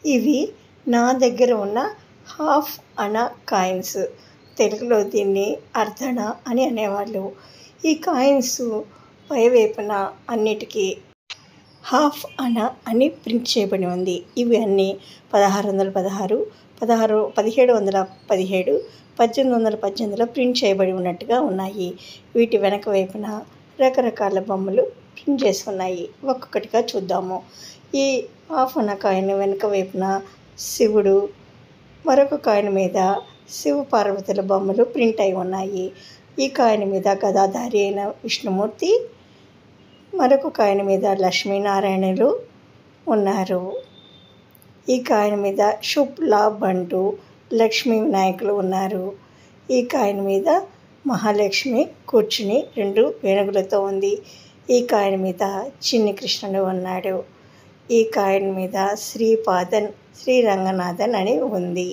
ఇవి నా దగ్గర ఉన్న హాఫ్ అనా కాయిన్స్. తెలుగులో దీన్ని అర్ధణ అని అనేవాళ్ళు. ఈ కాయిన్స్ పైవైపున అన్నిటికీ హాఫ్ అనా అని ప్రింట్ చేయబడి ఉంది. ఇవి అన్నీ 1616, 1717, 1818లో ప్రింట్ చేయబడి ఉన్నట్టుగా ఉన్నాయి. వీటి వెనక వైపున రకరకాల బొమ్మలు ప్రింట్ చేసి ఉన్నాయి. ఒక్కొక్కటిగా చూద్దాము. ఈ హాఫ్ అనా కాయిన్ వెనక వైపున శివుడు, మరొక కాయిన్ మీద శివ పార్వతుల బొమ్మలు ప్రింట్ అయి ఉన్నాయి. ఈ కాయిన్ మీద గదాధారి అయిన విష్ణుమూర్తి, మరొక కాయిన్ మీద లక్ష్మీనారాయణులు ఉన్నారు. ఈ కాయిన్ మీద శుభ్ లాభ్ అంటూ లక్ష్మీ వినాయకులు ఉన్నారు. ఈ కాయిన్ మీద మహాలక్ష్మి కూర్చుని 2 ఏనుగులతో ఉంది. ఈ కాయిన్ మీద చిన్ని కృష్ణుడు ఉన్నాడు. ఈ కాయిన్ మీద శ్రీపాదన్, శ్రీరంగనాథన్ అని ఉంది.